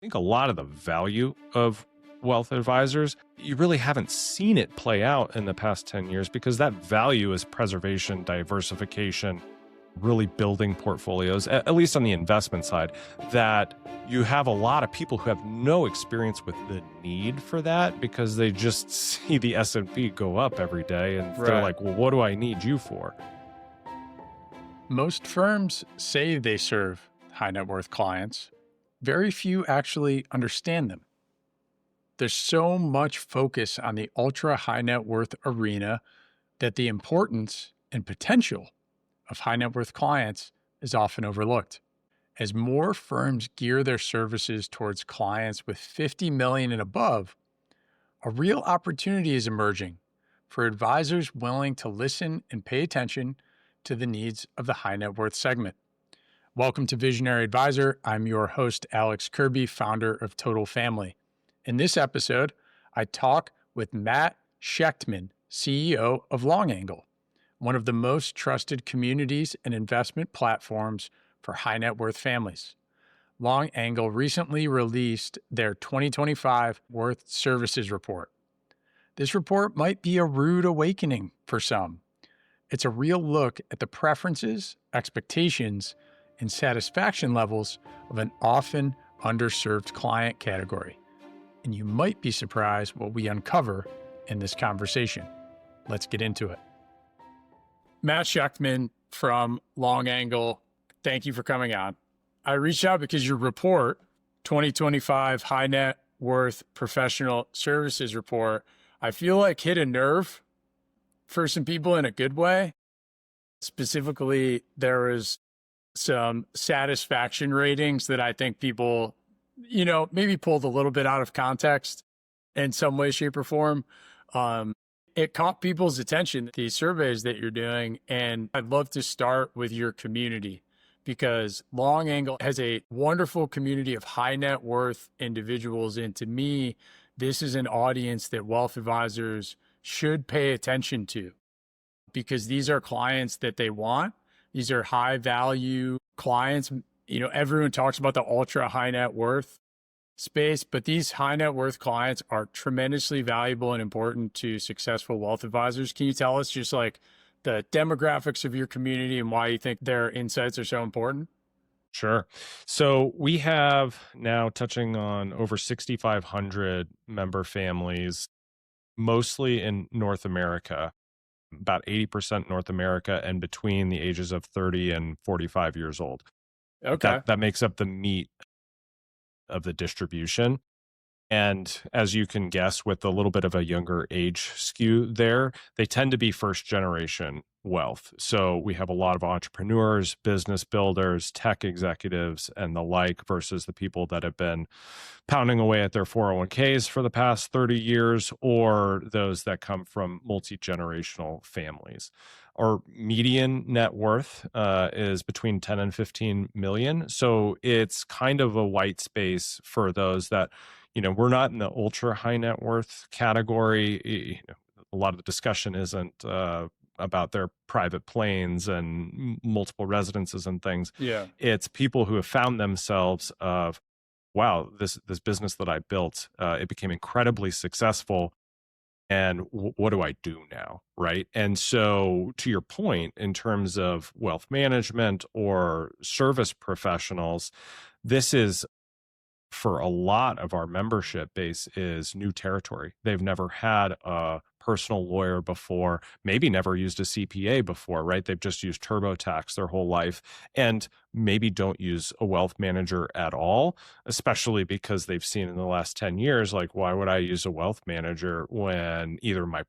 think a lot of the value of wealth advisors, you really haven't seen it play out in the past 10 years because that value is preservation, diversification, really building portfolios, at least on the investment side, that you have a lot of people who have no experience with the need for that because they just see the S&P go up every day and they're like, well, what do I need you for? Most firms say they serve high net worth clients. Very few actually understand them. There's so much focus on the ultra high net worth arena that the importance and potential of high net worth clients is often overlooked. As more firms gear their services towards clients with 50 million and above, a real opportunity is emerging for advisors willing to listen and pay attention to the needs of the high net worth segment. Welcome to Visionary Advisor. I'm your host, Alex Kirby, founder of Total Family. In this episode, I talk with Matt Shechtman, CEO of Long Angle, one of the most trusted communities and investment platforms for high net worth families. Long Angle recently released their 2025 Worth Services Report. This report might be a rude awakening for some. It's a real look at the preferences, expectations, and satisfaction levels of an often underserved client category. And you might be surprised what we uncover in this conversation. Let's get into it. Matt Shechtman from Long Angle, thank you for coming on. I reached out because your report, 2025 High Net Worth Professional Services Report, I feel like hit a nerve for some people in a good way. Specifically, there was some satisfaction ratings that I think people, maybe pulled a little bit out of context in some way, shape, or form. It caught people's attention, these surveys that you're doing, and I'd love to start with your community because Long Angle has a wonderful community of high net worth individuals. And to me, this is an audience that wealth advisors should pay attention to because these are clients that they want. These are high value clients. Everyone talks about the ultra high net worth space, but these high net worth clients are tremendously valuable and important to successful wealth advisors. Can you tell us just like the demographics of your community and why you think their insights are so important? Sure. So we have now touching on over 6,500 member families, mostly in North America, about 80% North America and between the ages of 30 and 45 years old. Okay. That makes up the meat of the distribution. And as you can guess, with a little bit of a younger age skew there, they tend to be first generation wealth. So we have a lot of entrepreneurs, business builders, tech executives, and the like versus the people that have been pounding away at their 401ks for the past 30 years, or those that come from multi-generational families. Our median net worth is between 10 and 15 million. So it's kind of a white space for those that, we're not in the ultra high net worth category. A lot of the discussion isn't about their private planes and multiple residences and things. Yeah. It's people who have found themselves of, wow, this business that I built, it became incredibly successful. And what do I do now? Right. And so to your point, in terms of wealth management or service professionals, this is, for a lot of our membership base, is new territory. They've never had a personal lawyer before, maybe never used a CPA before, right? They've just used TurboTax their whole life and maybe don't use a wealth manager at all, especially because they've seen in the last 10 years, like, why would I use a wealth manager when either my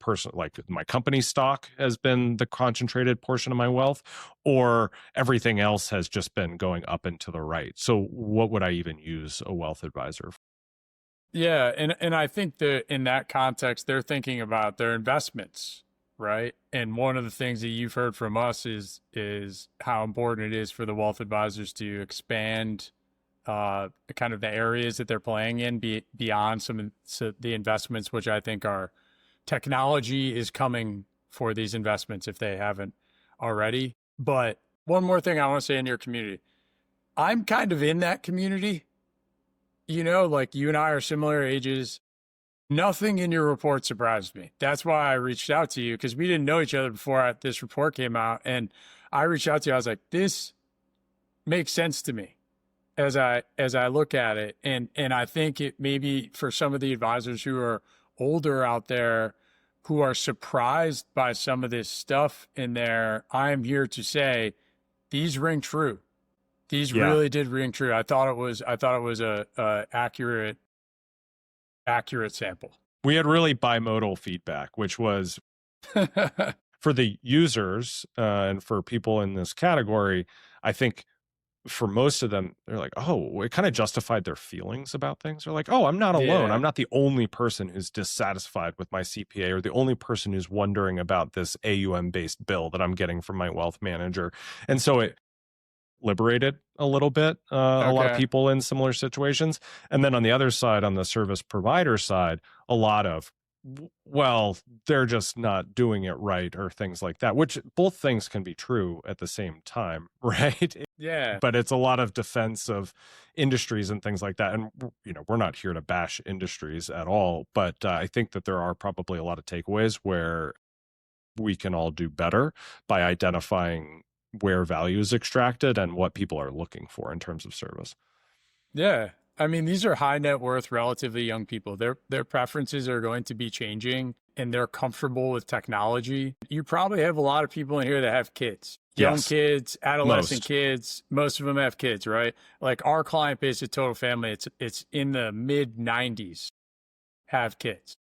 my company stock has been the concentrated portion of my wealth or everything else has just been going up and to the right. So what would I even use a wealth advisor for? Yeah, and I think that in that context, they're thinking about their investments, right? And one of the things that you've heard from us is how important it is for the wealth advisors to expand kind of the areas that they're playing in beyond the investments, which I think are technology is coming for these investments if they haven't already. But one more thing I want to say in your community, I'm kind of in that community. like you and I are similar ages. Nothing in your report surprised me. That's why I reached out to you, because we didn't know each other before this report came out. And I reached out to you. I was like, this makes sense to me as I look at it. And I think it maybe for some of the advisors who are older out there who are surprised by some of this stuff in there, I am here to say these ring true. These Yeah. really did ring true. I thought it was a accurate sample. We had really bimodal feedback, which was for the users and for people in this category. I think for most of them, they're like, oh, it kind of justified their feelings about things. They're like, oh, I'm not alone. Yeah. I'm not the only person who's dissatisfied with my CPA or the only person who's wondering about this AUM based bill that I'm getting from my wealth manager. And so it liberated a little bit a lot of Okay. people in similar situations. And then on the other side, on the service provider side, a lot of, well, they're just not doing it right or things like that, which both things can be true at the same time, right? Yeah. But it's a lot of defense of industries and things like that. And, we're not here to bash industries at all, but I think that there are probably a lot of takeaways where we can all do better by identifying where value is extracted and what people are looking for in terms of service. Yeah. I mean, these are high net worth, relatively young people. Their preferences are going to be changing and they're comfortable with technology. You probably have a lot of people in here that have kids, young Yes. kids, adolescent Most. kids. Most of them have kids, right? Like our client base at Total Family, it's in the mid 90s have kids.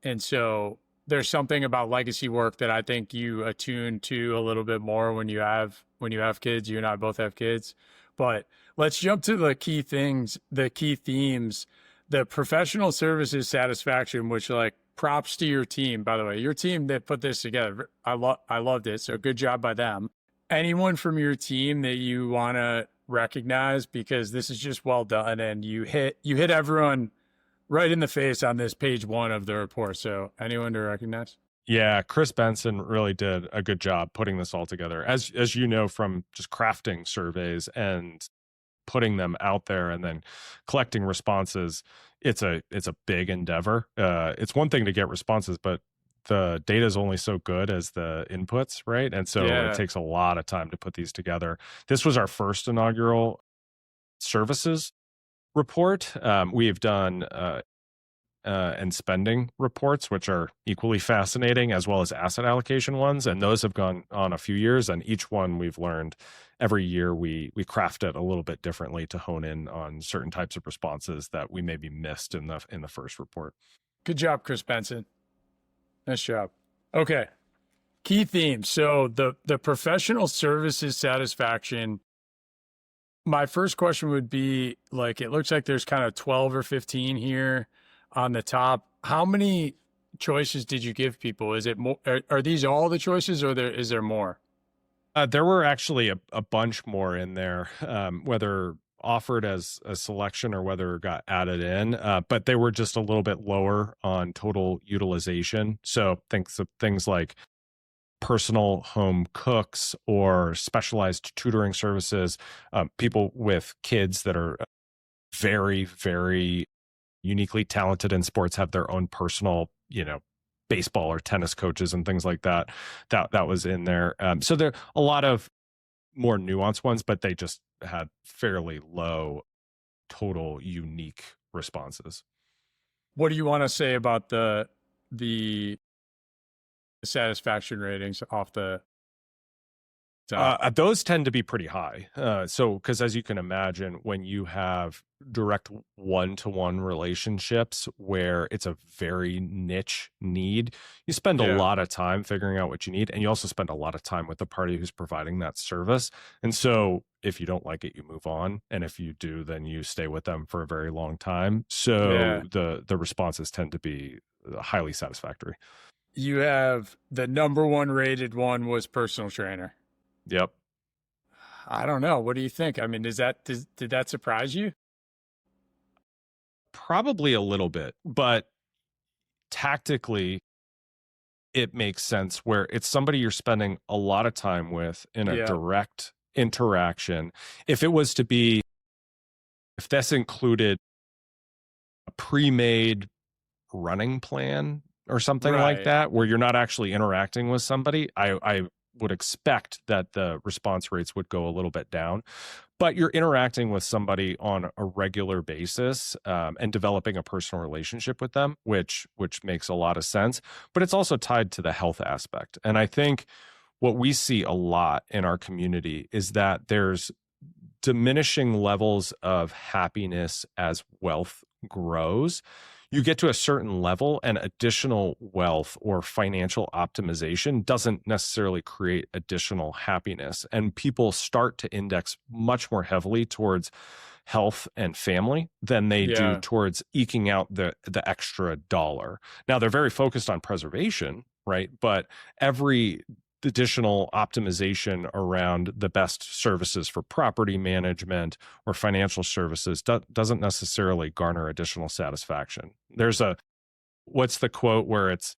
And so there's something about legacy work that I think you attune to a little bit more when you have kids. You and I both have kids. But let's jump to the key things, the key themes, the professional services satisfaction, which like props to your team, by the way. Your team that put this together. I loved it. So good job by them. Anyone from your team that you want to recognize, because this is just well done and you hit everyone right in the face on this page 1 of the report. So anyone to recognize? Yeah, Chris Benson really did a good job putting this all together. As you know, from just crafting surveys and putting them out there and then collecting responses, it's a big endeavor. It's one thing to get responses, but the data is only so good as the inputs, right? And so it takes a lot of time to put these together. This was our first inaugural services report. We've done and spending reports, which are equally fascinating, as well as asset allocation ones. And those have gone on a few years. And each one we've learned every year we craft it a little bit differently to hone in on certain types of responses that we maybe missed in the first report. Good job, Chris Benson. Nice job. Okay. Key themes. So the professional services satisfaction. My first question would be like, it looks like there's kind of 12 or 15 here on the top. How many choices did you give people? Is it more? Are these all the choices, or is there more? There were actually a bunch more in there, whether offered as a selection or whether it got added in, but they were just a little bit lower on total utilization. So things like personal home cooks or specialized tutoring services, people with kids that are very, very uniquely talented in sports, have their own personal, baseball or tennis coaches and things like that. That was in there. So there are a lot of more nuanced ones, but they just had fairly low total unique responses. What do you want to say about the satisfaction ratings off the top? Those tend to be pretty high. So, because as you can imagine, when you have direct one-to-one relationships where it's a very niche need, you spend a lot of time figuring out what you need, and you also spend a lot of time with the party who's providing that service. And so if you don't like it, you move on. And if you do, then you stay with them for a very long time. So the responses tend to be highly satisfactory. You have the number 1 rated one was personal trainer. Yep. I don't know. What do you think? I mean, did that surprise you? Probably a little bit, but tactically, it makes sense where it's somebody you're spending a lot of time with in a direct interaction. If this included a pre-made running plan or something like Right. that, where you're not actually interacting with somebody, I would expect that the response rates would go a little bit down. But you're interacting with somebody on a regular basis, and developing a personal relationship with them, which makes a lot of sense. But it's also tied to the health aspect. And I think what we see a lot in our community is that there's diminishing levels of happiness as wealth grows. You get to a certain level, and additional wealth or financial optimization doesn't necessarily create additional happiness. And people start to index much more heavily towards health and family than they do Yeah. towards eking out the extra dollar. Now, they're very focused on preservation, right? But every additional optimization around the best services for property management or financial services doesn't necessarily garner additional satisfaction. There's what's the quote where it's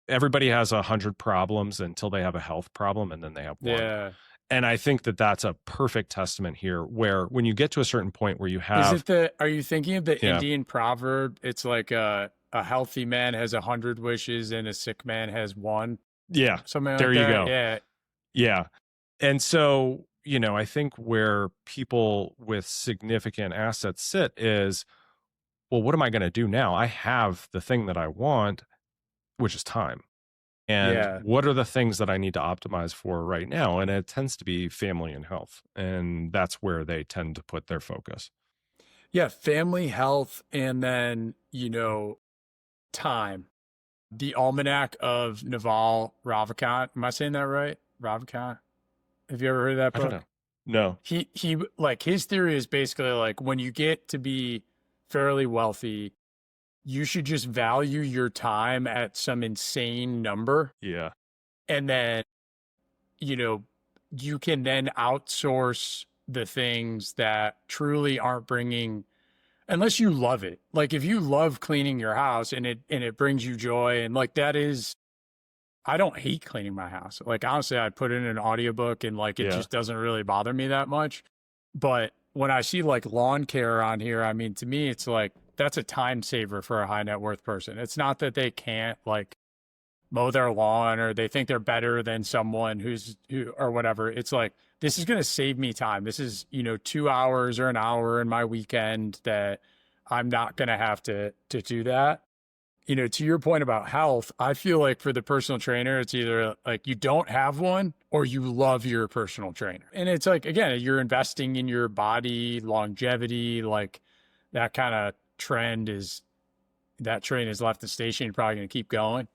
everybody has 100 problems until they have a health problem, and then they have one. Yeah. And I think that that's a perfect testament here, where when you get to a certain point where you have, Are you thinking of the yeah, Indian proverb? It's like a healthy man has 100 wishes and a sick man has one, yeah, something like there you that. go. Yeah. Yeah. And so, I think where people with significant assets sit is, well, what am I going to do now? I have the thing that I want, which is time. And Yeah. what are the things that I need to optimize for right now? And it tends to be family and health. And that's where they tend to put their focus. Yeah. Family, health, and then, time. The Almanac of Naval Ravikant. Am I saying that right? Ravikant. Have you ever heard of that I don't know. book? No. He like his theory is basically like when you get to be fairly wealthy, you should just value your time at some insane number. Yeah. And then, you know, you can then outsource the things that truly aren't bringing, unless you love it. Like if you love cleaning your house and it brings you joy, and like that is, I don't hate cleaning my house. Like honestly, I put in an audiobook and like it Yeah. just doesn't really bother me that much. But when I see like lawn care on here, I mean, to me, it's like that's a time saver for a high net worth person. It's not that they can't like mow their lawn or they think they're better than someone who or whatever. It's like this is going to save me time. This is, 2 hours or an hour in my weekend that I'm not going to have to do that. To your point about health, I feel like for the personal trainer, it's either like you don't have one or you love your personal trainer. And it's like, again, you're investing in your body, longevity, like that kind of that train has left the station. You're probably going to keep going.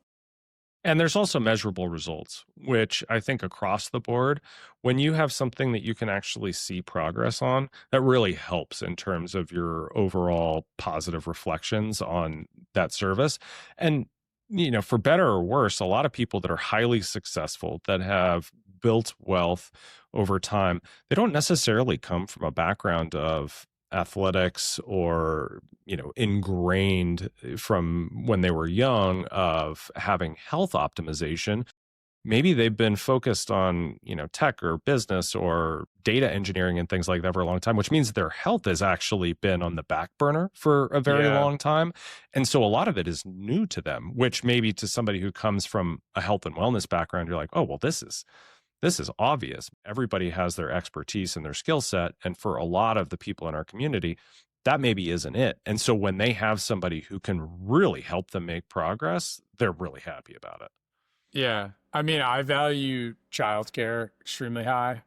And there's also measurable results, which I think across the board, when you have something that you can actually see progress on, that really helps in terms of your overall positive reflections on that service. And, for better or worse, a lot of people that are highly successful, that have built wealth over time, they don't necessarily come from a background of athletics or ingrained from when they were young of having health optimization. Maybe they've been focused on tech or business or data engineering and things like that for a long time, which means their health has actually been on the back burner for a very Yeah. long time. And so a lot of it is new to them, which maybe to somebody who comes from a health and wellness background, you're like, oh, well, this is obvious. Everybody has their expertise and their skill set. And for a lot of the people in our community, that maybe isn't it. And so when they have somebody who can really help them make progress, they're really happy about it. Yeah. I mean, I value childcare extremely high.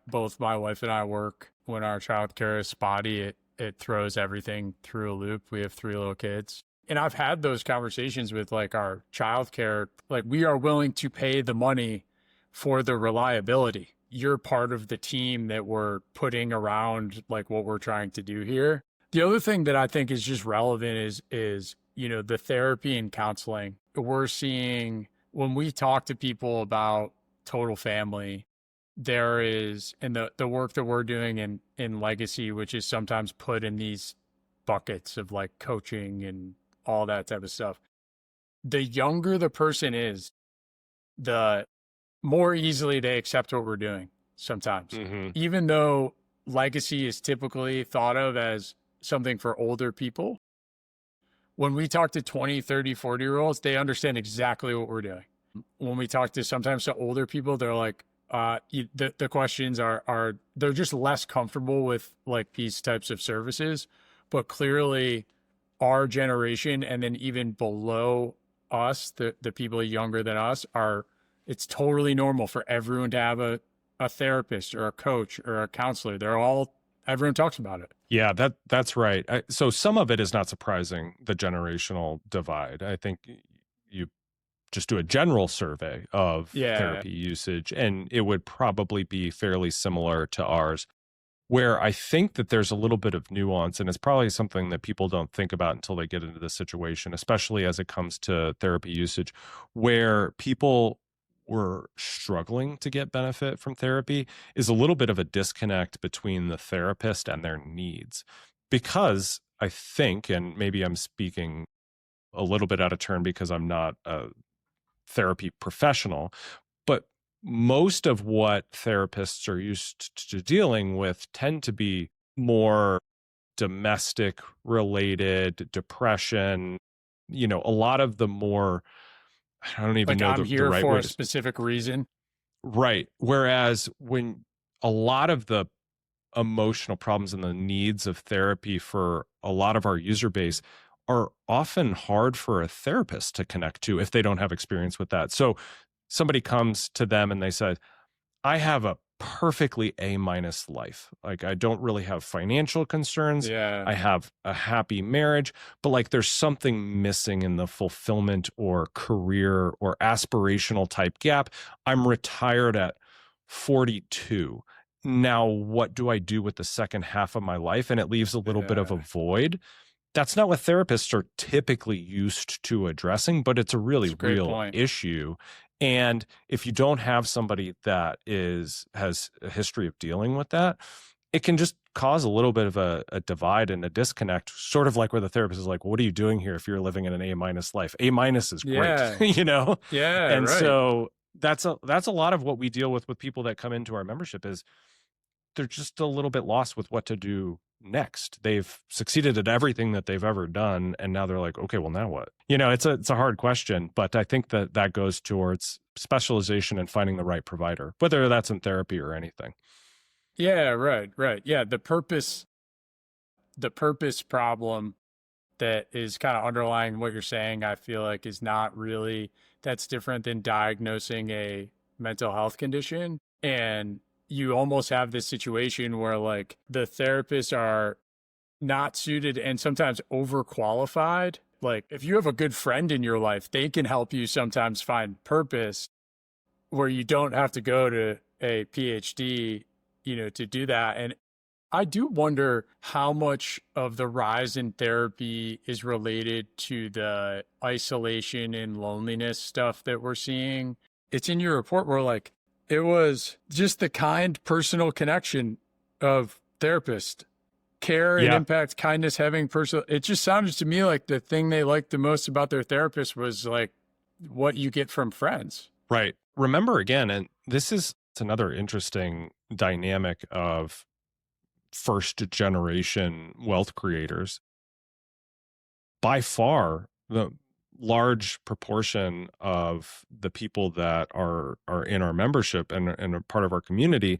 Both my wife and I work. When our childcare is spotty, it throws everything through a loop. We have 3 little kids. And I've had those conversations with like our childcare, like we are willing to pay the money for the reliability. You're part of the team that we're putting around like what we're trying to do here. The other thing that I think is just relevant is the therapy and counseling. We're seeing when we talk to people about total family, there is, and the work that we're doing in legacy, which is sometimes put in these buckets of like coaching and all that type of stuff. The younger the person is, the more easily they accept what we're doing sometimes. Mm-hmm. Even though legacy is typically thought of as something for older people. When we talk to 20, 30, 40-year-olds, they understand exactly what we're doing. When we talk to sometimes to older people, they're like, the questions are they're just less comfortable with like these types of services. But clearly our generation and then even below us, the people younger than us it's totally normal for everyone to have a therapist or a coach or a counselor. Everyone talks about it. Yeah, that's right. So some of it is not surprising, the generational divide. I think you just do a general survey of Yeah. therapy usage, and it would probably be fairly similar to ours. Where I think that there's a little bit of nuance, and it's probably something that people don't think about until they get into this situation, especially as it comes to therapy usage, where people were struggling to get benefit from therapy, is a little bit of a disconnect between the therapist and their needs. Because I think, and maybe I'm speaking a little bit out of turn because I'm not a therapy professional, but most of what therapists are used to dealing with tend to be more domestic related, depression, a lot of the more, I don't even Like know I'm the here right for way a to, specific reason. right. Whereas when a lot of the emotional problems and the needs of therapy for a lot of our user base are often hard for a therapist to connect to if they don't have experience with that. So somebody comes to them and they say, I have a perfectly A-minus life. Like, I don't really have financial concerns. Yeah. I have a happy marriage, but like there's something missing in the fulfillment or career or aspirational type gap. I'm retired at 42. Now, what do I do with the second half of my life? And it leaves a little bit of a Yeah. void. That's not what therapists are typically used to addressing, but it's a really It's a great real point. issue. And if you don't have somebody that has a history of dealing with that, it can just cause a little bit of a divide and a disconnect, sort of like where the therapist is like, well, what are you doing here if you're living in an A-minus life? A-minus is great, Yeah. you know? Yeah. And Right. so that's a lot of what we deal with people that come into our membership is they're just a little bit lost with what to do next. They've succeeded at everything that they've ever done, and now they're like, okay, well, now what? It's a hard question, but I think that goes towards specialization and finding the right provider, whether that's in therapy or anything. Yeah. Right. Right. Yeah. The purpose problem that is kind of underlying what you're saying, I feel like is not really, that's different than diagnosing a mental health condition. And you almost have this situation where like the therapists are not suited and sometimes overqualified. Like if you have a good friend in your life, they can help you sometimes find purpose where you don't have to go to a PhD, to do that. And I do wonder how much of the rise in therapy is related to the isolation and loneliness stuff that we're seeing. It's in your report where like it was just the kind personal connection of therapist care and Yeah, impact, kindness, having personal. It just sounded to me like the thing they liked the most about their therapist was like what you get from friends. right. Remember again, and this is it's another interesting dynamic of first generation wealth creators. By far, the large proportion of the people that are in our membership and are part of our community,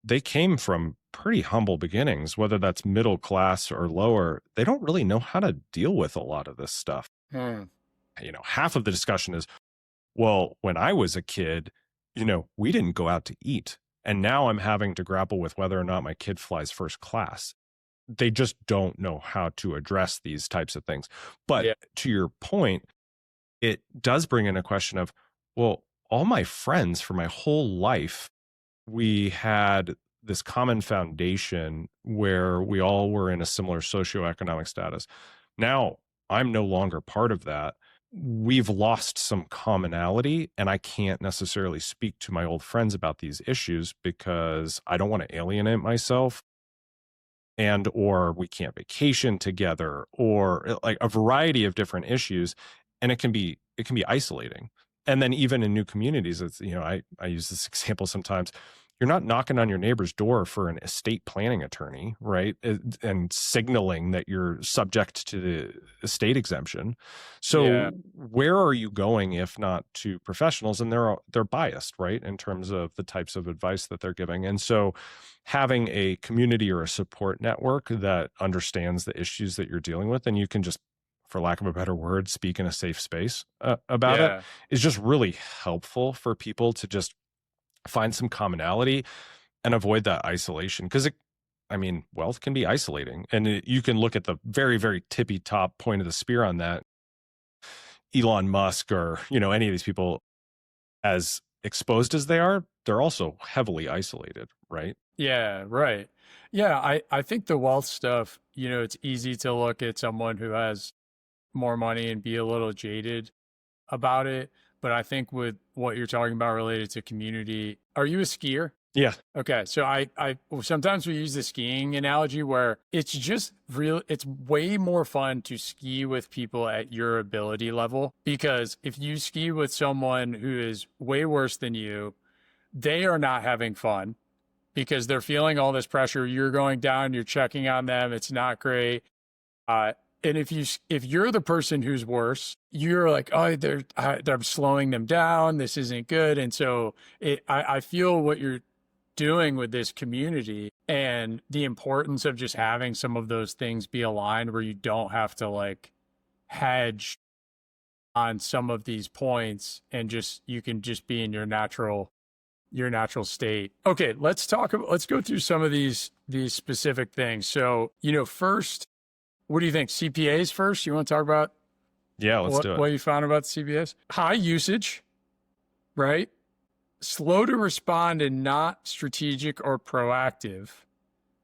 they came from pretty humble beginnings, whether that's middle class or lower. They don't really know how to deal with a lot of this stuff. Hmm. Half of the discussion is, well, when I was a kid, we didn't go out to eat. And now I'm having to grapple with whether or not my kid flies first class. They just don't know how to address these types of things. But Yeah. to your point, it does bring in a question of, well, all my friends for my whole life, we had this common foundation where we all were in a similar socioeconomic status. Now I'm no longer part of that. We've lost some commonality, and I can't necessarily speak to my old friends about these issues because I don't want to alienate myself, and or we can't vacation together, or like a variety of different issues, and it can be isolating. And then even in new communities, it's I use this example sometimes. you're not knocking on your neighbor's door for an estate planning attorney, right? And signaling that you're subject to the estate exemption. Yeah. So where are you going if not to professionals? And they're biased, right, in terms of the types of advice that they're giving. And so having a community or a support network that understands the issues that you're dealing with, and you can just, for lack of a better word, speak in a safe space about it, Yeah. is just really helpful for people to just find some commonality and avoid that isolation. Because wealth can be isolating, and you can look at the very, very tippy top point of the spear on that. Elon Musk or, any of these people, as exposed as they are, they're also heavily isolated, right? Yeah, right. Yeah, I think the wealth stuff, it's easy to look at someone who has more money and be a little jaded about it. But I think with what you're talking about related to community, are you a skier? Yeah. Okay, so I sometimes we use the skiing analogy where it's just real. It's way more fun to ski with people at your ability level, because if you ski with someone who is way worse than you, they are not having fun because they're feeling all this pressure. You're going down, you're checking on them. It's not great. And if you're the person who's worse, you're like, oh, they're slowing them down. This isn't good. And so I feel what you're doing with this community and the importance of just having some of those things be aligned where you don't have to like hedge on some of these points, and just you can just be in your natural state. Okay, let's go through some of these specific things. So, first, what do you think? CPAs first? You want to talk about Let's do it. What you found about CPAs? High usage, right? Slow to respond and not strategic or proactive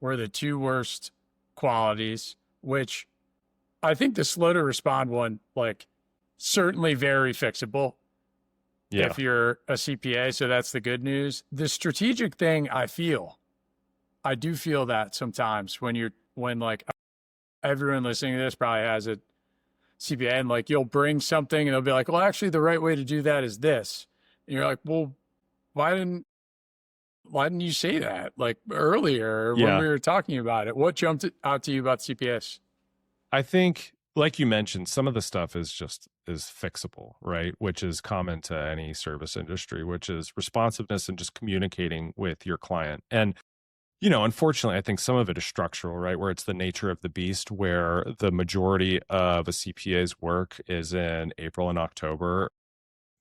were the two worst qualities, which I think the slow to respond one, like, certainly very fixable if you're a CPA. So that's the good news. The strategic thing, I do feel that sometimes when like everyone listening to this probably has a CPA, and like you'll bring something and they'll be like, well, actually the right way to do that is this. And you're like, well, why didn't you say that like earlier when we were talking about it? What jumped out to you about CPS? I think, like you mentioned, some of the stuff is fixable, right? Which is common to any service industry, which is responsiveness and just communicating with your client. And, unfortunately, I think some of it is structural, right? Where it's the nature of the beast, where the majority of a CPA's work is in April and October,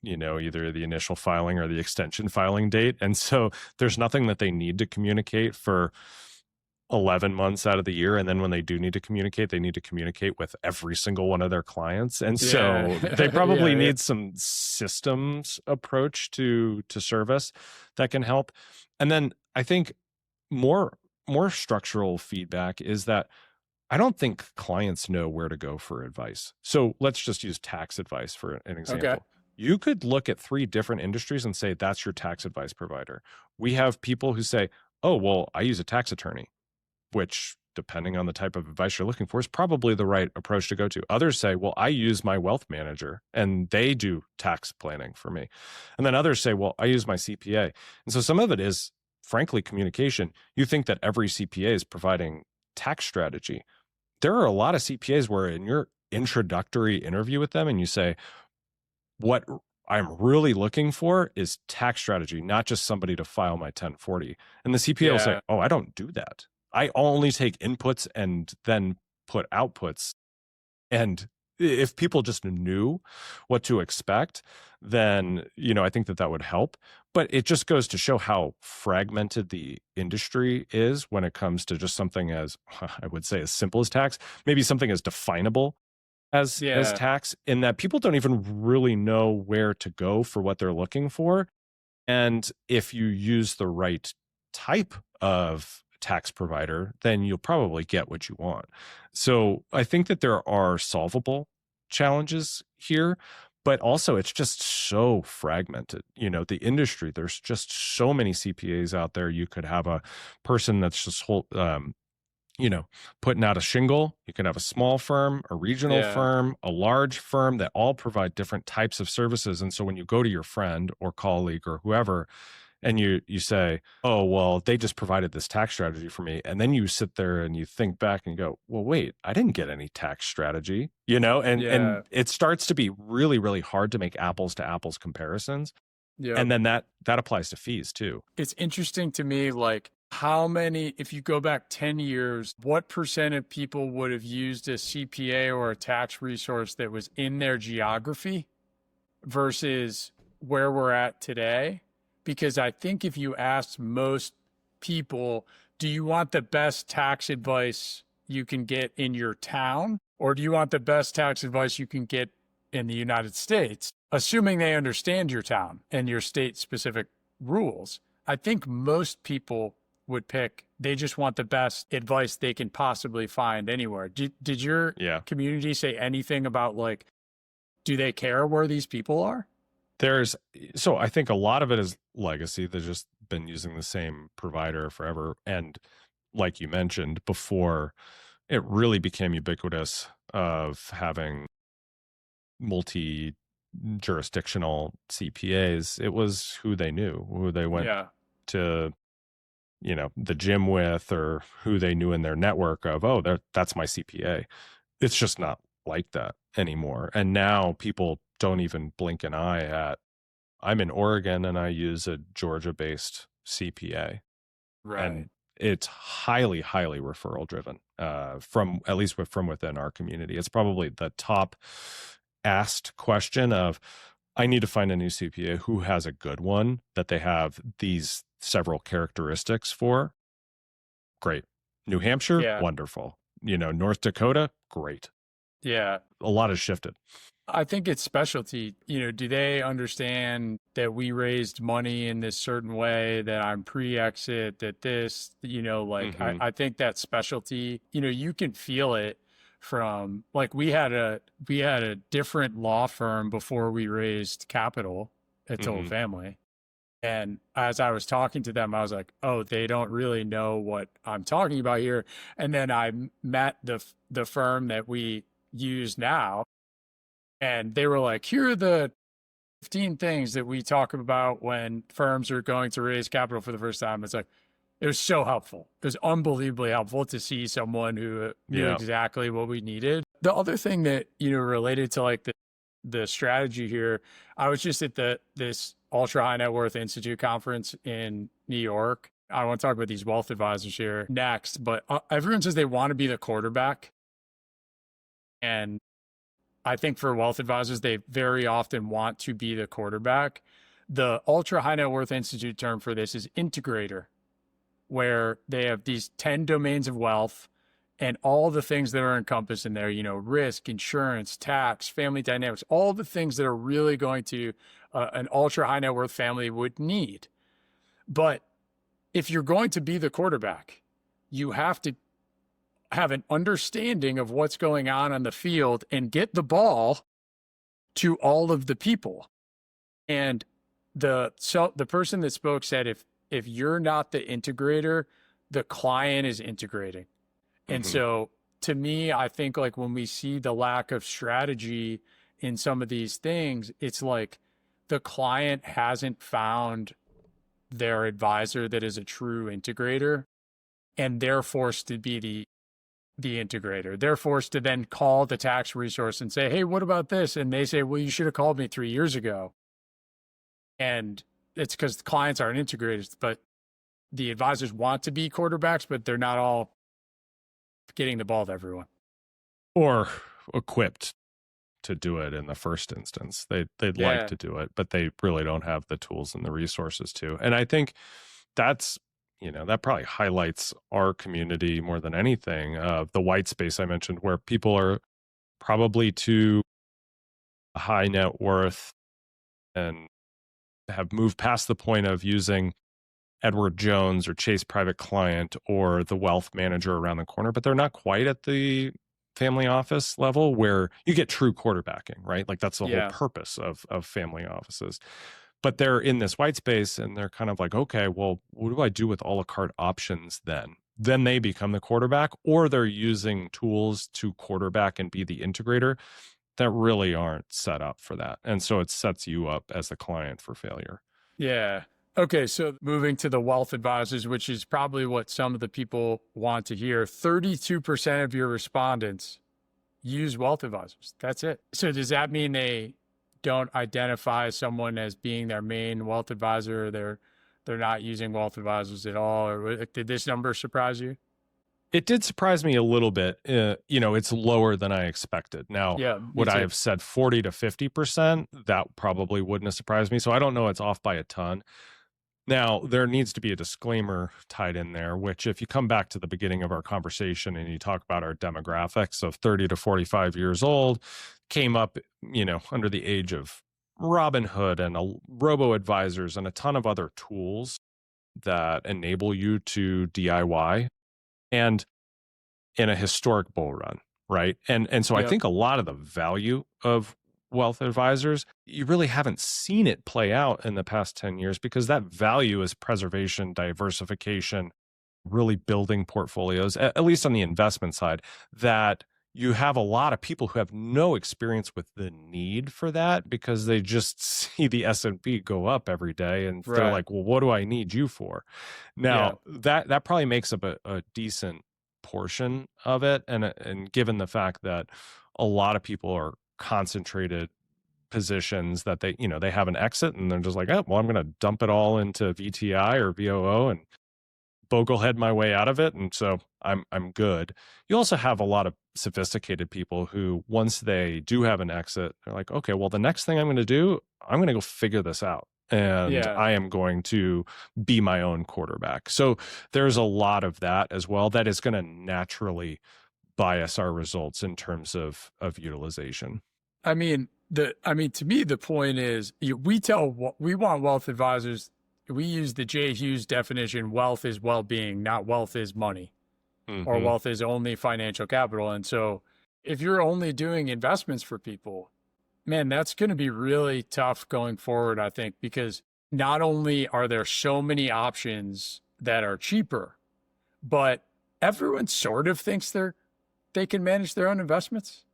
either the initial filing or the extension filing date. And so there's nothing that they need to communicate for 11 months out of the year. And then when they do need to communicate, they need to communicate with every single one of their clients. And so they probably need some systems approach to service that can help. And then I think more structural feedback is that I don't think clients know where to go for advice. So let's just use tax advice for an example. Okay. You could look at 3 different industries and say, that's your tax advice provider. We have people who say, oh, well, I use a tax attorney, which, depending on the type of advice you're looking for, is probably the right approach to go to. Others say, well, I use my wealth manager and they do tax planning for me. And then others say, well, I use my CPA. And so some of it is, frankly, communication. You think that every CPA is providing tax strategy. There are a lot of CPAs where in your introductory interview with them and you say, what I'm really looking for is tax strategy, not just somebody to file my 1040. And the CPA will say, oh, I don't do that. I only take inputs and then put outputs. And if people just knew what to expect, then, I think that would help. But it just goes to show how fragmented the industry is when it comes to just something as, I would say, as simple as tax, maybe something as definable as tax, in that people don't even really know where to go for what they're looking for. And if you use the right type of tax provider, then you'll probably get what you want. So I think that there are solvable challenges here, but also it's just so fragmented. The industry, there's just so many CPAs out there. You could have a person that's just putting out a shingle. You can have a small firm, a regional firm, a large firm that all provide different types of services. And so when you go to your friend or colleague or whoever and you say, oh, well, they just provided this tax strategy for me. And then you sit there and you think back and go, well, wait, I didn't get any tax strategy, and Yeah. it starts to be really, really hard to make apples to apples comparisons. Yep. And then that applies to fees too. It's interesting to me, like how many, if you go back 10 years, what percent of people would have used a CPA or a tax resource that was in their geography versus where we're at today? Because I think if you asked most people, do you want the best tax advice you can get in your town, or do you want the best tax advice you can get in the United States, assuming they understand your town and your state specific rules? I think most people would pick, they just want the best advice they can possibly find anywhere. Did your community say anything about, like, do they care where these people are? So I think a lot of it is legacy. They've just been using the same provider forever. And like you mentioned before, it really became ubiquitous of having multi-jurisdictional CPAs. It was who they knew, who they went to, the gym with, or who they knew in their network of, oh, that's my CPA. It's just not like that anymore. And now people don't even blink an eye at, I'm in Oregon and I use a Georgia-based CPA. Right. And it's highly, highly referral driven, at least from within our community. It's probably the top asked question of, I need to find a new CPA who has a good one that they have these several characteristics for. Great. New Hampshire, wonderful. North Dakota, great. Yeah. A lot has shifted. I think it's specialty. Do they understand that we raised money in this certain way, that I'm pre-exit, that this, I think that specialty, you can feel it from, like, we had a different law firm before we raised capital at Total Family. And as I was talking to them, I was like, oh, they don't really know what I'm talking about here. And then I met the firm that we use now, and they were like, here are the 15 things that we talk about when firms are going to raise capital for the first time. It's like, it was so helpful. It was unbelievably helpful to see someone who knew exactly what we needed. The other thing that, related to, like, the strategy here, I was just at this Ultra High Net Worth Institute conference in New York. I want to talk about these wealth advisors here next, but everyone says they want to be the quarterback. And I think for wealth advisors, they very often want to be the quarterback. The Ultra High Net Worth Institute term for this is integrator, where they have these 10 domains of wealth and all the things that are encompassed in there, risk, insurance, tax, family dynamics, all the things that are really going to an ultra high net worth family would need. But if you're going to be the quarterback, you have to have an understanding of what's going on the field and get the ball to all of the people. And the person that spoke said, if you're not the integrator, the client is integrating. And so to me, I think, like, when we see the lack of strategy in some of these things, it's like the client hasn't found their advisor that is a true integrator, and they're forced to be the integrator. They're forced to then call the tax resource and say, hey, what about this? And they say, well, you should have called me 3 years ago. And it's because the clients aren't integrators, but the advisors want to be quarterbacks, but they're not all getting the ball to everyone. Or equipped to do it in the first instance. They'd like to do it, but they really don't have the tools and the resources to. And I think that's, that probably highlights our community more than anything, the white space I mentioned, where people are probably too high net worth and have moved past the point of using Edward Jones or Chase Private Client or the wealth manager around the corner, but they're not quite at the family office level where you get true quarterbacking, right? Like, that's the whole purpose of family offices. But they're in this white space and they're kind of like, okay, well, what do I do with a la carte options then? Then they become the quarterback, or they're using tools to quarterback and be the integrator that really aren't set up for that. And so it sets you up as the client for failure. Yeah. Okay, so moving to the wealth advisors, which is probably what some of the people want to hear, 32% of your respondents use wealth advisors. That's it. So does that mean they don't identify someone as being their main wealth advisor? Or they're not using wealth advisors at all, or did this number surprise you? It did surprise me a little bit. It's lower than I expected. Now, Yeah, me would I too. have said 40 to 50%? That probably wouldn't have surprised me. So I don't know it's off by a ton. Now, there needs to be a disclaimer tied in there, which, if you come back to the beginning of our conversation and you talk about our demographics of 30 to 45 years old, came up, under the age of Robinhood and robo advisors and a ton of other tools that enable you to DIY. And in a historic bull run, right? And so I Yep. think a lot of the value of wealth advisors, you really haven't seen it play out in the past 10 years because that value is preservation, diversification, really building portfolios, at least on the investment side, that you have a lot of people who have no experience with the need for that because they just see the S&P go up every day and they're Right. like, well, what do I need you for? Yeah. Now, that probably makes up a decent portion of it, and given the fact that a lot of people are concentrated positions that they have an exit and they're just like, oh, well, I'm going to dump it all into VTI or VOO and boglehead my way out of it, and so I'm good. You also have a lot of sophisticated people who, once they do have an exit, they're like, okay, well, the next thing I'm going to do, I'm going to go figure this out, and Yeah. I am going to be my own quarterback. So there's a lot of that as well that is going to naturally bias our results in terms of utilization. To me, the point is we want wealth advisors. We use the J. Hughes definition: wealth is well-being, not wealth is money, or Hmm. wealth is only financial capital. And so, if you're only doing investments for people, man, that's going to be really tough going forward, I think, because not only are there so many options that are cheaper, but everyone sort of thinks they can manage their own investments,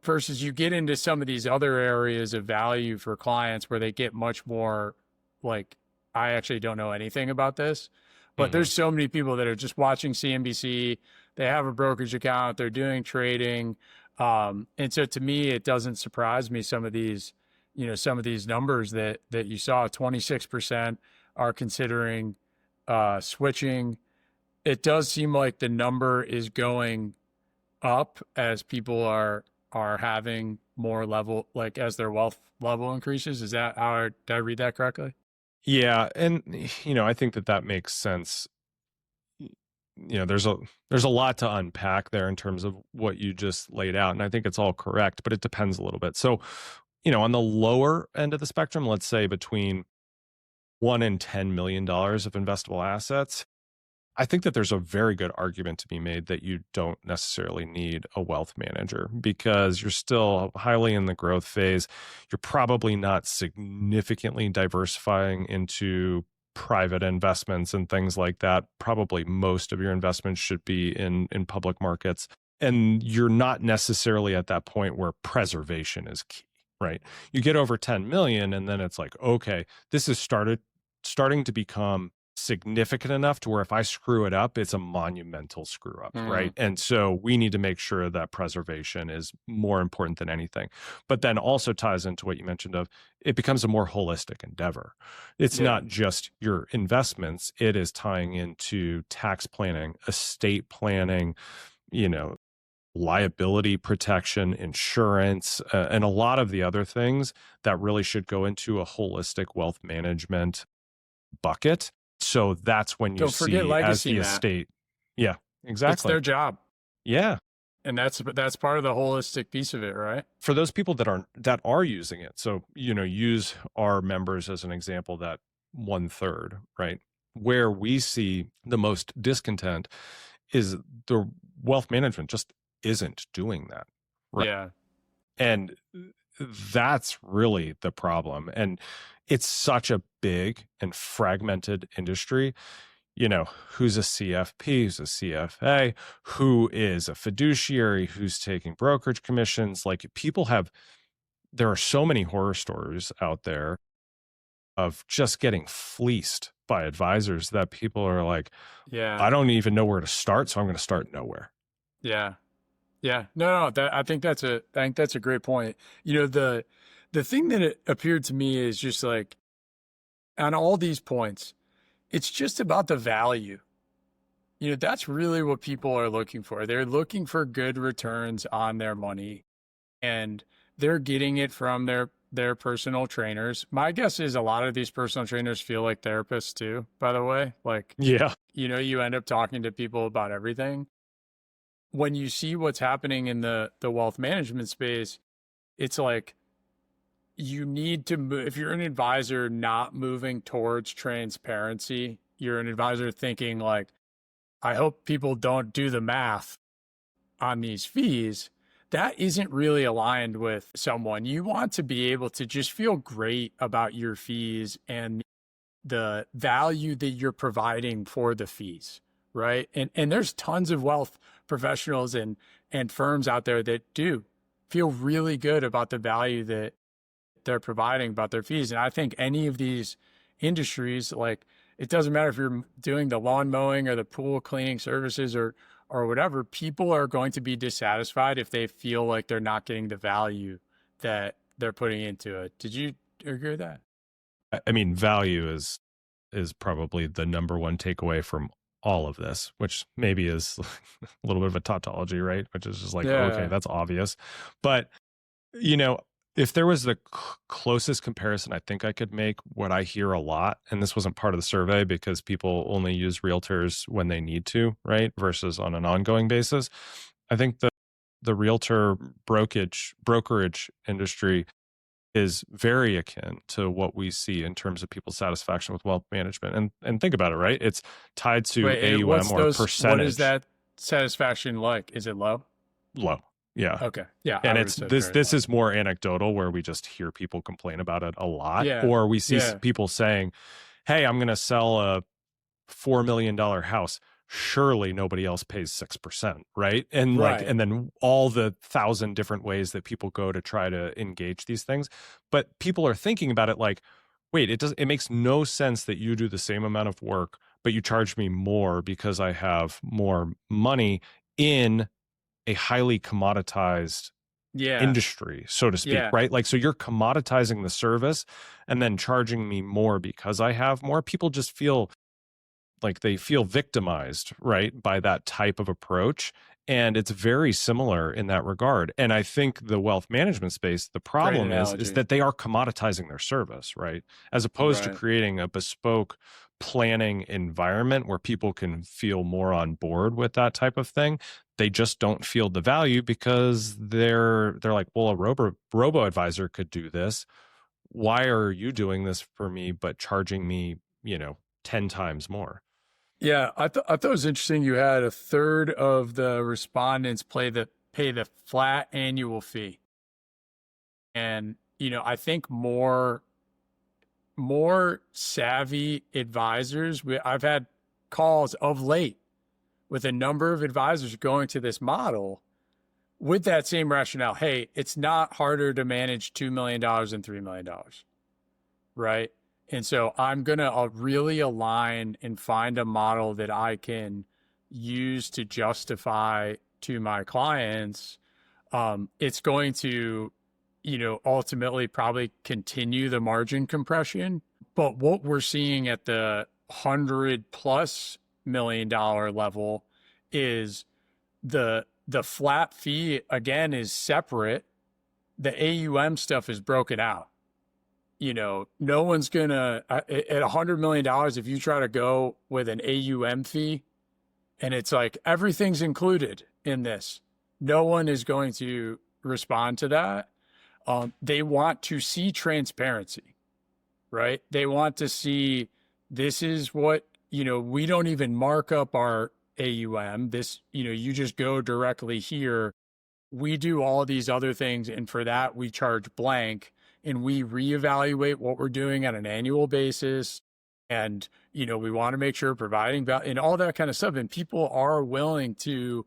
versus you get into some of these other areas of value for clients where they get much more like, I actually don't know anything about this, but Hmm. there's so many people that are just watching CNBC. They have a brokerage account, they're doing trading. And so to me, it doesn't surprise me some of these numbers that you saw. 26% are considering switching. It does seem like the number is going up as people are having more level, like as their wealth level increases. Is that did I read that correctly? Yeah, and I think that makes sense. There's a lot to unpack there in terms of what you just laid out, and I think it's all correct, but it depends a little bit. So, on the lower end of the spectrum, let's say between $1 and $10 million of investable assets, I think that there's a very good argument to be made that you don't necessarily need a wealth manager because you're still highly in the growth phase. You're probably not significantly diversifying into private investments and things like that. Probably most of your investments should be in public markets. And you're not necessarily at that point where preservation is key, right? You get over 10 million and then it's like, okay, this is starting to become significant enough to where if I screw it up, it's a monumental screw up, right? Mm, And so we need to make sure that preservation is more important than anything. But then also ties into what you mentioned of it becomes a more holistic endeavor. It's yeah. not just your investments, it is tying into tax planning, estate planning, you know, liability protection, insurance, and a lot of the other things that really should go into a holistic wealth management bucket. So that's when you Don't forget see as legacy, the Matt. estate. Yeah, It's exactly. their job. Yeah. And that's part of the holistic piece of it, right? For those people that are using it. So, use our members as an example, that 1/3, right? Where we see the most discontent is the wealth management just isn't doing that. Right. Yeah. And that's really the problem. And it's such a big and fragmented industry. Who's a CFP, who's a CFA, who is a fiduciary, who's taking brokerage commissions. Like there are so many horror stories out there of just getting fleeced by advisors that people are like, Yeah. I don't even know where to start, so I'm going to start nowhere. Yeah. Yeah. No, I think that's a great point. The thing that it appeared to me is just like on all these points, it's just about the value. That's really what people are looking for. They're looking for good returns on their money, and they're getting it from their personal trainers. My guess is a lot of these personal trainers feel like therapists too, by the way. Like, Yeah. you end up talking to people about everything. When you see what's happening in the wealth management space, it's like you need to move. If you're an advisor not moving towards transparency, you're an advisor thinking like, I hope people don't do the math on these fees. That isn't really aligned with someone. You want to be able to just feel great about your fees and the value that you're providing for the fees, right? And there's tons of wealth professionals and firms out there that do feel really good about the value that they're providing about their fees. And I think any of these industries, like it doesn't matter if you're doing the lawn mowing or the pool cleaning services or whatever, people are going to be dissatisfied if they feel like they're not getting the value that they're putting into it. Did you agree with that? I mean, value is probably the number one takeaway from all of this, which maybe is a little bit of a tautology, right? Which is just like, okay, Yeah. that's obvious. But, you know, if there was the closest comparison I think I could make, what I hear a lot, and this wasn't part of the survey because people only use realtors when they need to, right? Versus on an ongoing basis. I think the realtor brokerage industry is very akin to what we see in terms of people's satisfaction with wealth management. And think about it, right? It's tied to Wait, AUM or what is percentage. that satisfaction like? Is it low? Low. Yeah. Okay. Yeah, I And would have it's said this very this low. is more anecdotal where we just hear people complain about it a lot, Yeah. or we see Yeah. people saying, "Hey, I'm going to sell a $4 million house. Surely nobody else pays 6%, right?" And like, Right. and then all the 1,000 different ways that people go to try to engage these things. But people are thinking about it like, wait, it makes no sense that you do the same amount of work, but you charge me more because I have more money in a highly commoditized Yeah. industry, so to speak, Yeah. right? Like, so you're commoditizing the service and then charging me more because I have more. People just feel like they feel victimized, right, by that type of approach. And it's very similar in that regard. And I think the wealth management space, the Great problem is analogy. that they are commoditizing their service, right? As opposed to Right. creating a bespoke planning environment where people can feel more on board with that type of thing. They just don't feel the value because they're like, well, a robo advisor could do this. Why are you doing this for me but charging me, 10 times more? Yeah, I thought it was interesting. You had a third of the respondents pay the flat annual fee, and I think more savvy advisors. I've had calls of late with a number of advisors going to this model with that same rationale. Hey, it's not harder to manage $2 million than $3 million, right? And so I'm going to really align and find a model that I can use to justify to my clients. It's going to, ultimately probably continue the margin compression. But what we're seeing at the $100+ million level is the flat fee again is separate. The AUM stuff is broken out. No one's gonna at $100 million if you try to go with an AUM fee and it's like everything's included in this. No one is going to respond to that. They want to see transparency, right? They want to see this is what, we don't even mark up our AUM. This, you just go directly here. We do all these other things. And for that, we charge blank and we reevaluate what we're doing on an annual basis. And, we want to make sure providing value and all that kind of stuff. And people are willing to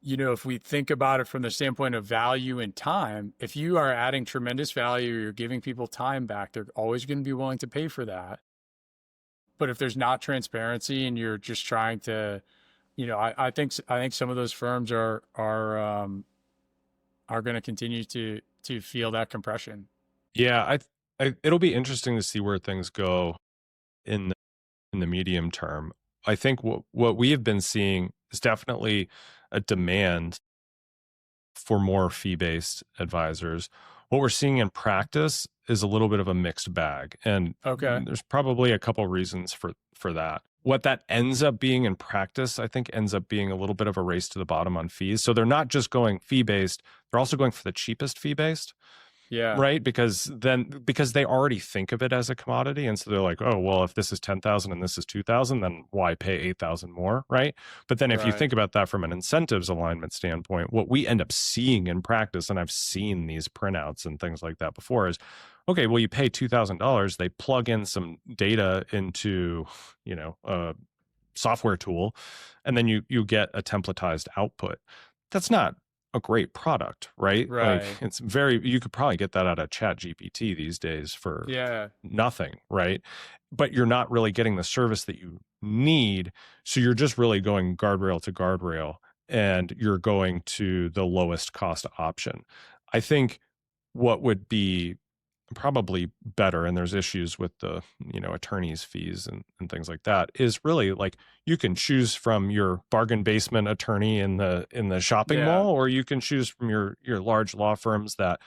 if we think about it from the standpoint of value and time, if you are adding tremendous value, you're giving people time back, they're always going to be willing to pay for that. But if there's not transparency and you're just trying to, I think some of those firms are going to continue to feel that compression. Yeah, it'll be interesting to see where things go in in the medium term. I think what we have been seeing is definitely a demand for more fee-based advisors. What we're seeing in practice is a little bit of a mixed bag, and Okay. there's probably a couple reasons for that. What that ends up being in practice, I think, ends up being a little bit of a race to the bottom on fees. So they're not just going fee-based, they're also going for the cheapest fee-based. Yeah. Right. Because they already think of it as a commodity. And so they're like, oh, well, if this is 10,000 and this is 2,000, then why pay 8,000 more? Right. But then if you Right. think about that from an incentives alignment standpoint, what we end up seeing in practice, and I've seen these printouts and things like that before, is, okay, well, you pay $2,000, they plug in some data into, a software tool, and then you get a templatized output. That's not a great product, right? Like, Right. you could probably get that out of Chat GPT these days for Yeah. nothing, right? But you're not really getting the service that you need. So you're just really going guardrail to guardrail, and you're going to the lowest cost option. I think what would be probably better, and there's issues with the attorneys fees and things like that, is really like, you can choose from your bargain basement attorney in the shopping Yeah. mall, or you can choose from your large law firms that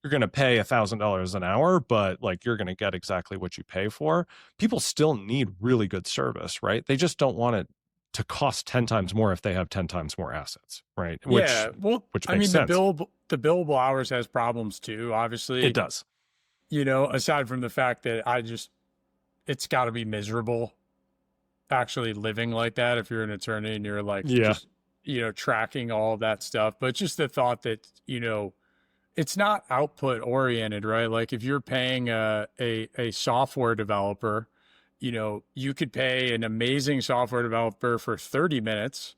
you're going to pay $1,000 an hour, but like, you're going to get exactly what you pay for. People still need really good service, right? They just don't want it to cost 10 times more if they have 10 times more assets, right? Yeah. Well, Which I makes mean, sense. the billable hours has problems too, obviously. It does. Aside from the fact that it's got to be miserable actually living like that if you're an attorney and you're like, Yeah. just, tracking all of that stuff. But just the thought that, it's not output oriented, right? Like if you're paying a software developer, you could pay an amazing software developer for 30 minutes,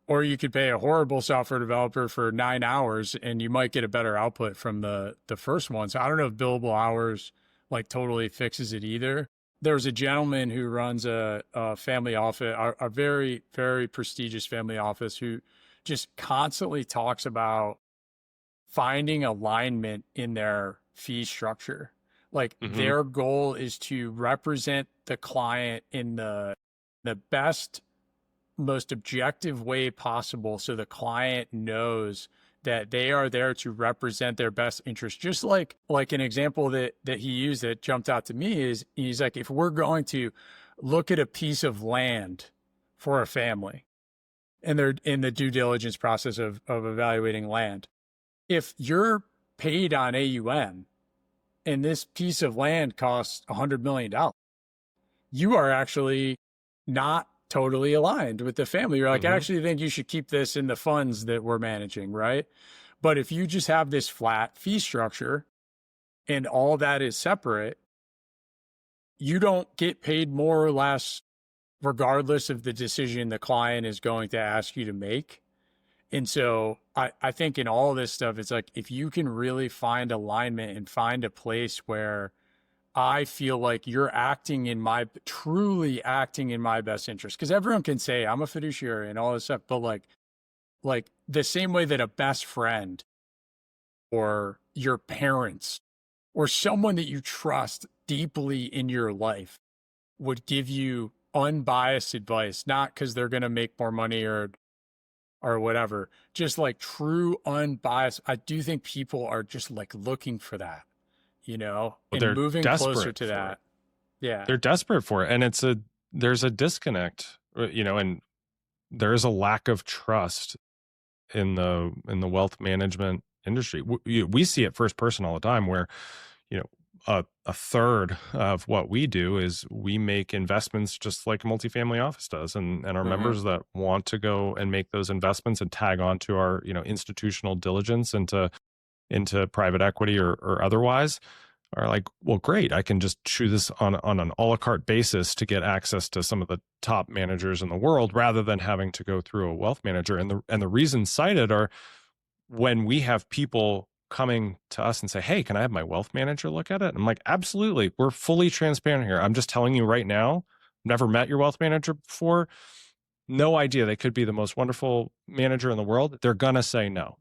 or you could pay a horrible software developer for 9 hours and you might get a better output from the first one. So I don't know if billable hours like totally fixes it either. There's a gentleman who runs a family office, a very, very prestigious family office, who just constantly talks about finding alignment in their fee structure. Like their goal is to represent the client in the best, most objective way possible, so the client knows that they are there to represent their best interest. Just like an example that he used that jumped out to me is, he's like, if we're going to look at a piece of land for a family and they're in the due diligence process of evaluating land, if you're paid on AUM and this piece of land costs $100 million, you are actually not totally aligned with the family. You're like, I actually think you should keep this in the funds that we're managing, right? But if you just have this flat fee structure and all that is separate, you don't get paid more or less regardless of the decision the client is going to ask you to make. And so I think in all of this stuff, it's like, if you can really find alignment and find a place where I feel like you're truly acting in my best interest. Because everyone can say I'm a fiduciary and all this stuff, but like the same way that a best friend or your parents or someone that you trust deeply in your life would give you unbiased advice, not because they're going to make more money or whatever, just like true unbiased. I do think people are just like looking for that, and they're moving closer desperate to for that. it. Yeah. They're desperate for it. And there's a disconnect, and there is a lack of trust in the wealth management industry. We see it first person all the time, where, a third of what we do is we make investments just like a multifamily office does. And our members that want to go and make those investments and tag on to our, institutional diligence into private equity or otherwise, are like, well, great, I can just chew this on an a la carte basis to get access to some of the top managers in the world rather than having to go through a wealth manager. And the reasons cited are when we have people coming to us and say, hey, can I have my wealth manager look at it? I'm like, absolutely. We're fully transparent here. I'm just telling you right now, never met your wealth manager before. No idea. They could be the most wonderful manager in the world. They're going to say no.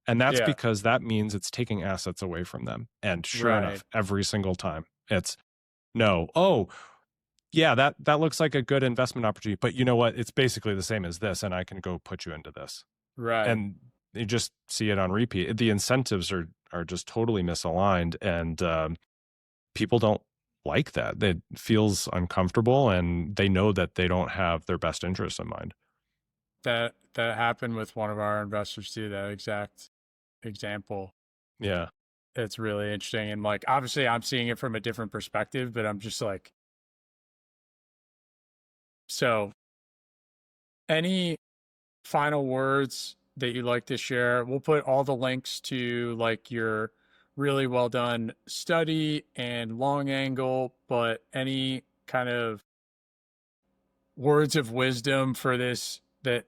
And that's Yeah. because that means it's taking assets away from them. And sure enough, every single time it's no. Oh, yeah, that looks like a good investment opportunity. But you know what? It's basically the same as this, and I can go put you into this. Right. And you just see it on repeat. The incentives are just totally misaligned, and people don't like that. It feels uncomfortable, and they know that they don't have their best interests in mind. That happened with one of our investors too, that exact example. Yeah. It's really interesting. And like, obviously I'm seeing it from a different perspective, but I'm just like, so any final words that you'd like to share? We'll put all the links to like your really well done study and long angle, but any kind of words of wisdom for this that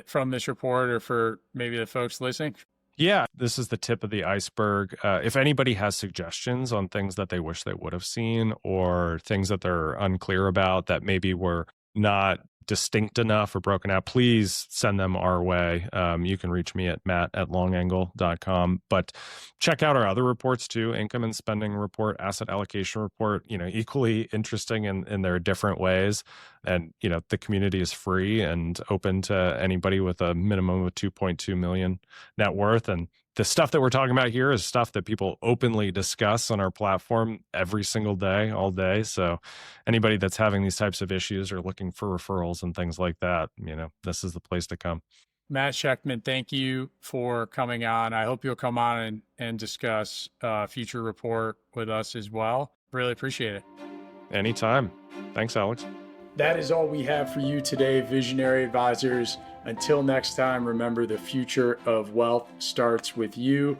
from this report, or for maybe the folks listening? Yeah, this is the tip of the iceberg. If anybody has suggestions on things that they wish they would have seen, or things that they're unclear about that maybe were not distinct enough or broken out, please send them our way. You can reach me at matt@longangle.com. But check out our other reports too: income and spending report, asset allocation report, equally interesting in their different ways. And, the community is free and open to anybody with a minimum of 2.2 million net worth. And the stuff that we're talking about here is stuff that people openly discuss on our platform every single day, all day. So anybody that's having these types of issues or looking for referrals and things like that, this is the place to come. Matt Shechtman, thank you for coming on. I hope you'll come on and discuss future report with us as well. Really appreciate it. Anytime. Thanks, Alex. That is all we have for you today, Visionary Advisors. Until next time, remember, the future of wealth starts with you.